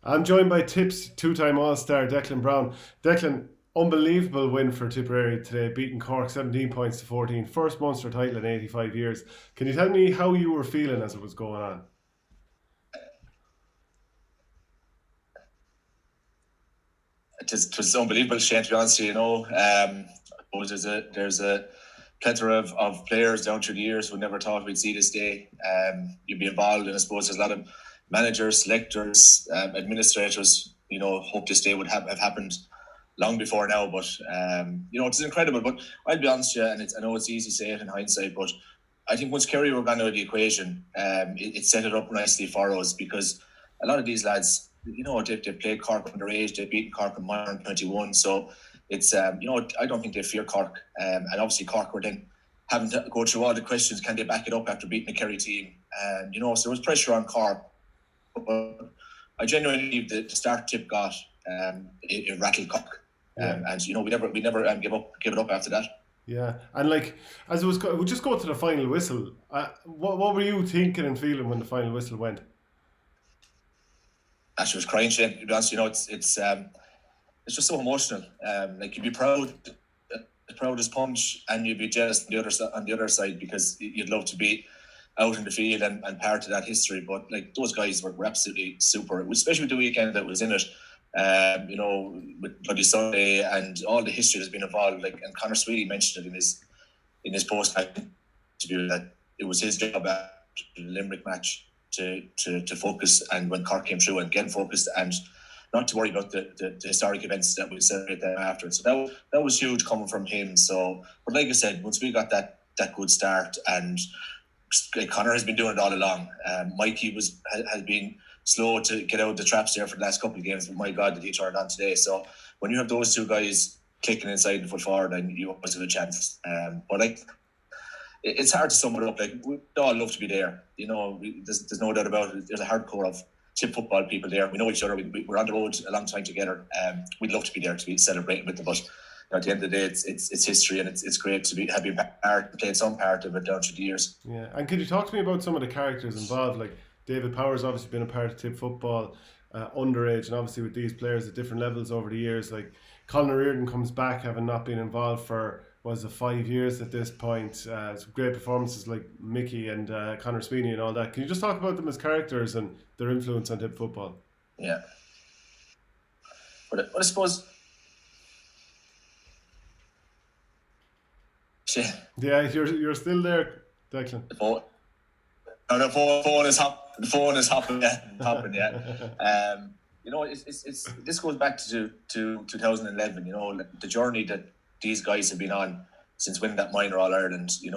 I'm joined by Tips two-time All Star Declan Browne. Declan, unbelievable win for Tipperary today, beating Cork 17 points to 14. First Munster title in 85 years. Can you tell me how you were feeling as it was going on? It was unbelievable, Shane, to be honest. I suppose there's a plethora of players down through the years who never thought we'd see this day. You'd be involved, and I suppose there's a lot of managers, selectors, administrators. Hope this day would have happened long before now. But it's incredible. But I'll be honest, yeah, and I know it's easy to say it in hindsight, but I think once Kerry were gone out of the equation, it set it up nicely for us because a lot of these lads, they played Cork underage, they beat Cork in minor 21. So it's, I don't think they fear Cork. And obviously Cork were then having to go through all the questions, can they back it up after beating the Kerry team? And, so there was pressure on Cork. But I genuinely believe the start Tip got, it rattled Cork. And, we never give it up after that. Yeah, and like as it was, we'll just go to the final whistle. What were you thinking and feeling when the final whistle went? She was crying. Shane, to be honest, it's just so emotional. Like you'd be proud, as proud as punch, and you'd be jealous on the other side because you'd love to be out in the field and part of that history. But like those guys were absolutely super, especially with the weekend that was in it. With Bloody Sunday and all the history that's been involved. Like, and Conor Sweeney mentioned it in his post interview that it was his job after the Limerick match to focus, and when Cork came through and get focused and not to worry about the historic events that we celebrate them after. So that was huge coming from him. So, but like I said, once we got that good start, and Conor has been doing it all along. Mikey has been slow to get out of the traps there for the last couple of games, but my God, did he turn on today. So when you have those two guys kicking inside and foot forward, then you always have a chance. But like, it's hard to sum it up. Like, we all love to be there. There's no doubt about it. There's a hardcore of tip football people there. We know each other. We're on the road a long time together. We'd love to be there to be celebrating with them. But at the end of the day, it's history, and it's great to have been played some part of it down through the years. Yeah, and could you talk to me about some of the characters involved? Like David Power's obviously been a part of tip football, underage, and obviously with these players at different levels over the years. Like Colin Reardon comes back having not been involved for was it 5 years at this point. Some great performances like Mickey and Conor Sweeney and all that. Can you just talk about them as characters and their influence on tip football? Yeah, but I suppose. Yeah, you're still there, Declan. The phone is hopping. Yeah, hopping. Yeah. It's this goes back to 2011. The journey that these guys have been on since winning that minor All Ireland. We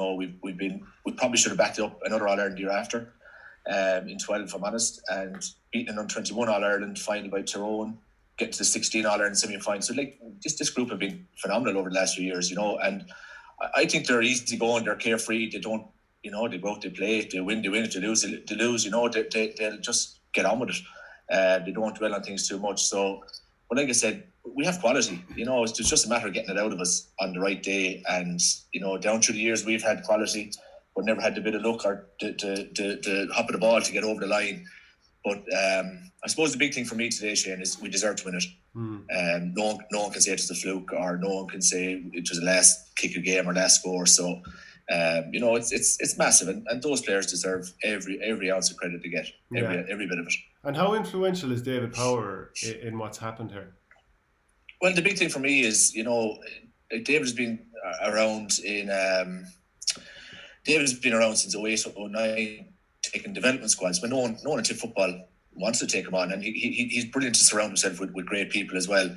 probably should have backed it up another All Ireland year after, in 12, if I'm honest, and beaten an under-21 All Ireland final by Tyrone, get to the 16 All Ireland semi-final. So like this group have been phenomenal over the last few years. And I think they're easy going, they're carefree, they don't, they go out, they play, they win, if they lose, they lose, they'll just get on with it. They don't dwell on things too much. So, but like I said, we have quality, it's just a matter of getting it out of us on the right day. And, down through the years, we've had quality, but never had the bit of luck or the hop of the ball to get over the line. But I suppose the big thing for me today, Shane, is we deserve to win it. No one can say it was a fluke, or no one can say it was the last kick of game or last score. So, it's massive, and those players deserve every ounce of credit they get, every bit of it. And how influential is David Power in what's happened here? Well, the big thing for me is, David's been around since 08, 09, taking development squads, but no one in tip football wants to take him on, and he's brilliant to surround himself with great people as well.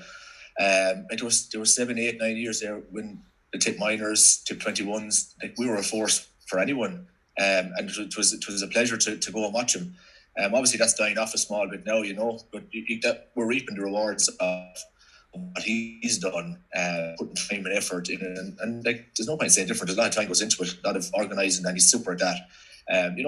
There was 7, 8, 9 years there when the tip minors, tip 21s, like we were a force for anyone, and it was a pleasure to go and watch him. Obviously that's dying off a small bit now, but we're reaping the rewards of what he's done, putting time and effort in it, and like there's no point saying different. There's a lot of time goes into it, a lot of organising, and he's super at that. And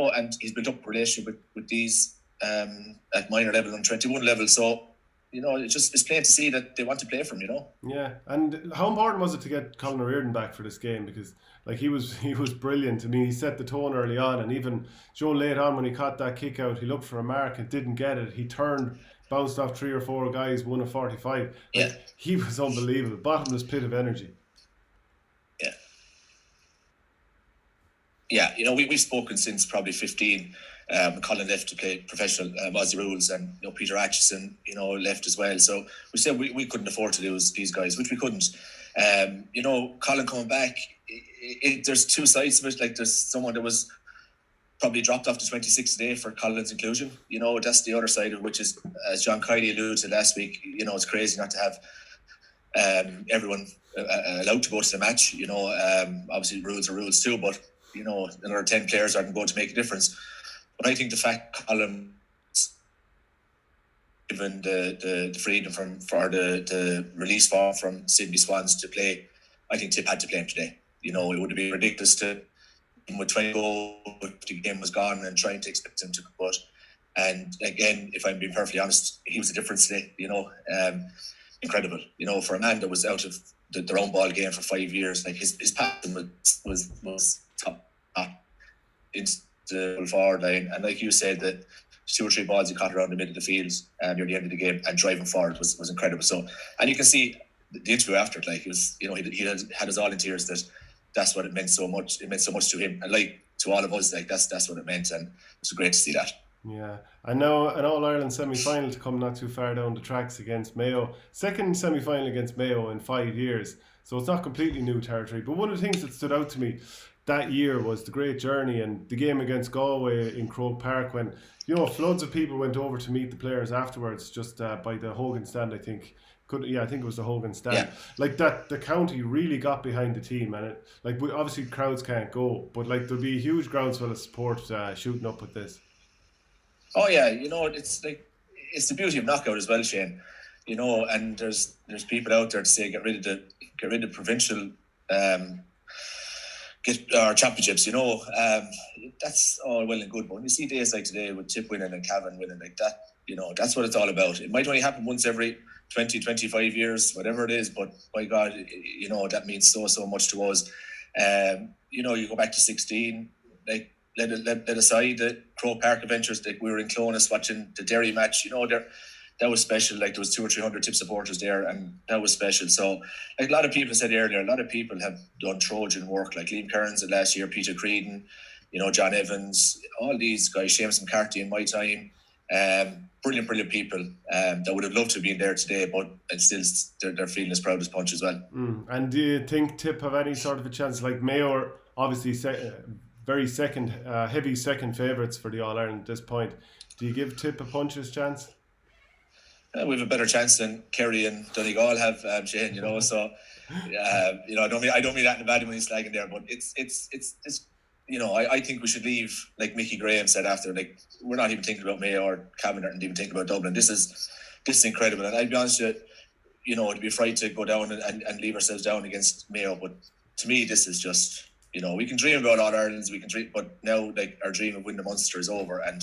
he's built up a relationship with these at minor level and 21 level. So, it's plain to see that they want to play for him, Yeah, and how important was it to get Colin Reardon back for this game? Because like he was brilliant. I mean, he set the tone early on, and even Joe late on when he caught that kick out, he looked for a mark and didn't get it. He turned bounced off 3 or 4 guys, won a 45. Yeah. He was unbelievable. Bottomless pit of energy. Yeah. Yeah, we've spoken since probably 15. Colin left to play professional Aussie rules, and Peter Atchison, left as well. So we said we couldn't afford to lose these guys, which we couldn't. Colin coming back, there's two sides of it. Like, there's someone that was probably dropped off to 26 today for Colin's inclusion. That's the other side of it, which is, as John Kiley alluded to last week, it's crazy not to have everyone allowed to go to the match. Obviously rules are rules too, but another 10 players aren't going to make a difference. But I think the fact Colin given the freedom for the release form from Sydney Swans to play, I think Tip had to play him today. It would have been ridiculous to, with 20 goals, if the game was gone, and trying to expect him to put. And again, if I'm being perfectly honest, he was a difference today. Incredible. For a man that was out of their own ball game for 5 years, like his passing was top into the forward line, and like you said, that 2 or 3 balls he caught around the middle of the field near the end of the game, and driving forward was incredible. So, and you can see the interview after it, like, it was, he had us all in tears. That's what it meant so much. It meant so much to him, and like to all of us, like that's what it meant, and it's great to see that. Yeah, and now an All-Ireland semi-final to come not too far down the tracks against Mayo. Second semi-final against Mayo in 5 years, so it's not completely new territory. But one of the things that stood out to me that year was the great journey and the game against Galway in Croke Park, when floods of people went over to meet the players afterwards, just by the Hogan stand, I think. I think it was the Hogan stand. Yeah. Like that, the county really got behind the team, and obviously crowds can't go, but like there'll be a huge groundswell of support shooting up with this. Oh yeah, it's like, it's the beauty of knockout as well, Shane. And there's people out there to say get rid of provincial our championships. That's all well and good, but when you see days like today with Tip winning and Cavan winning like that, that's what it's all about. It might only happen once every 20, 25 years, whatever it is, but by God, that means so much to us. You go back to 16, like, let aside the Croke Park adventures, like we were in Clonus watching the Derry match, that was special. Like, there was 200 or 300 Tip supporters there, and that was special. So, like a lot of people said earlier, a lot of people have done Trojan work, like Liam Kearns last year, Peter Creedon, John Evans, all these guys, Seamus McCarthy in my time. Brilliant people that would have loved to be in there today, but it's still they're feeling as proud as Punch as well. And do you think Tip have any sort of a chance? Like Mayo are obviously very heavy second favourites for the All-Ireland at this point. Do you give Tip a Punch's chance? We have a better chance than Kerry and Donegal have, Shane. So I don't mean that in a bad way, slagging there, but it's I think we should leave, like Mickey Graham said after, like, we're not even thinking about Mayo or Cavan, and even thinking about Dublin. This is incredible, and I'd be honest with you, it'd be a fright to go down and leave ourselves down against Mayo, but to me this is just, we can dream about All Irelands, we can dream, but now, like, our dream of winning the Munster is over, and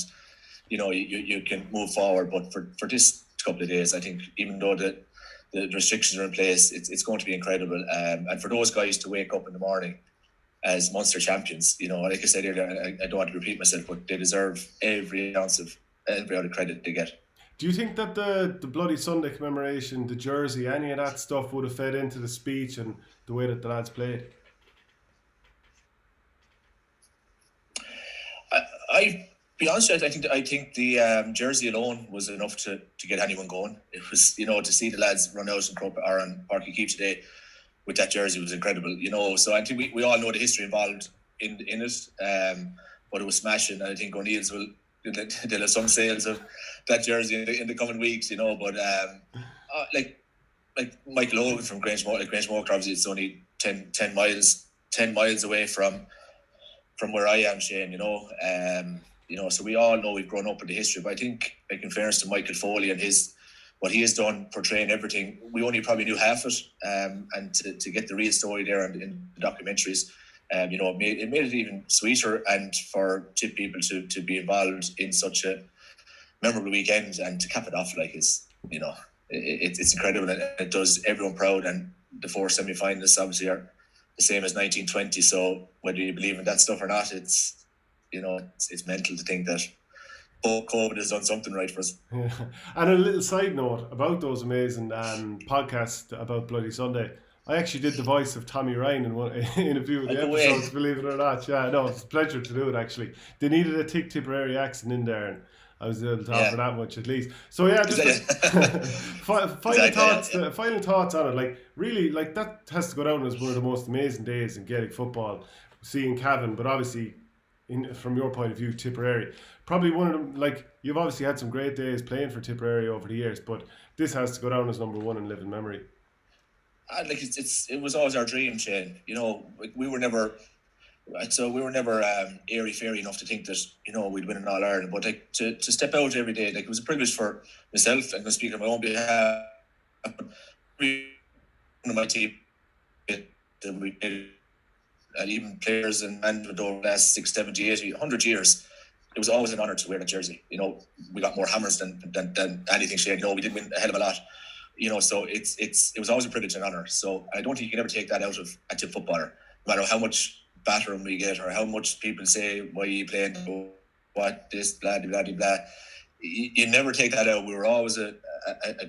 you can move forward. But for this couple of days, I think, even though the restrictions are in place, it's going to be incredible, and for those guys to wake up in the morning as Munster champions, like I said earlier, I don't want to repeat myself, but they deserve every ounce of credit they get. Do you think that the Bloody Sunday commemoration, the jersey, any of that stuff would have fed into the speech and the way that the lads played? I be honest, I think the jersey alone was enough to get anyone going. It was, to see the lads run out on Park Keep today with that jersey was incredible. So I think we all know the history involved in it, but it was smashing. And I think O'Neill's they'll have some sales of that jersey in the coming weeks. But like Michael Owen from Grangemore, obviously it's only 10 miles away from where I am, Shane. So we all know we've grown up with the history, but I think, like, in fairness to Michael Foley and what he has done portraying everything, we only probably knew half it, and to get the real story there in the documentaries, it made it even sweeter, and for Tip people to be involved in such a memorable weekend and to cap it off, like, it's incredible, and it does everyone proud. And the 4 semi-finalists obviously are the same as 1920, so whether you believe in that stuff or not, it's mental to think that COVID has done something right for us. Yeah. And a little side note about those amazing podcasts about Bloody Sunday. I actually did the voice of Tommy Ryan in a few of the episodes, believe it or not. Yeah, no, it's a pleasure to do it, actually. They needed a Tipperary accent in there, and I was able to offer that much at least. So yeah, just final thoughts on it. Like, really, like, that has to go down as one of the most amazing days in Gaelic football, seeing Cavan, but obviously, from your point of view, Tipperary. Probably one of them, like, you've obviously had some great days playing for Tipperary over the years, but this has to go down as number one in living memory. Like it was always our dream, Shane. You know, like we were never airy fairy enough to think that, you know, we'd win an All Ireland. But like to step out every day, like, it was a privilege for myself, and I speak on my own behalf. One of my team that we did, and even players and management over the last 6, 70, 80, 100 years, it was always an honour to wear the jersey. You know, we got more hammers than anything, Shane. You know, we did win a hell of a lot. You know, so it was always a privilege and honour. So I don't think you can ever take that out of a tip footballer, no matter how much battering we get or how much people say, why are you playing, what, this, blah, blah, blah, blah. You never take that out. We were always a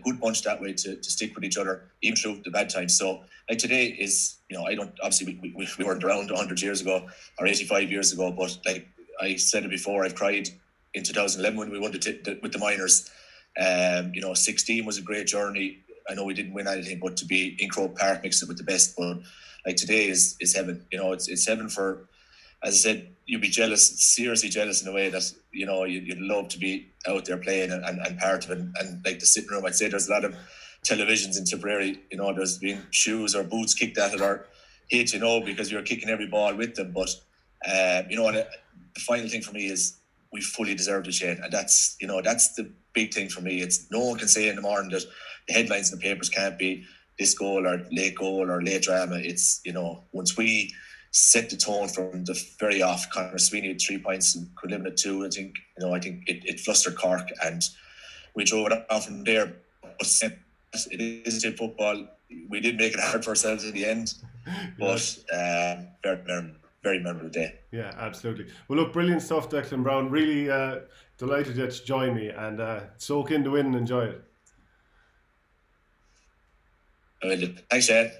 good bunch that way to stick with each other, even through the bad times. So, like, today is, you know, I don't, obviously we weren't around 100 years ago or 85 years ago, but like I said it before, I've cried in 2011 when we won with the minors. You know, 16 was a great journey. I know we didn't win anything, but to be in Croke Park mixed it with the best. But like, today is heaven. You know, it's heaven for, as I said, you'd be jealous, seriously jealous in a way that, you know, you'd love to be out there playing and part of it. And like the sitting room, I'd say there's a lot of televisions in Tipperary. You know, there's been shoes or boots kicked at it or hit, you know, because you're kicking every ball with them. But you know, and the final thing for me is we fully deserved it, Shane, and that's, you know, that's the big thing for me. It's no one can say in the morning that the headlines in the papers can't be this goal or late drama. It's, you know, once we set the tone from the very off, Conor Sweeney had 3 points and could limit it 2. I think it flustered Cork, and we drove it on from there. But it is tip football. We did make it hard for ourselves in the end, but very memorable day. Yeah, absolutely. Well, look, brilliant stuff, Declan Browne. Really delighted that you joined me, and soak in the win and enjoy it. Thanks, Ed.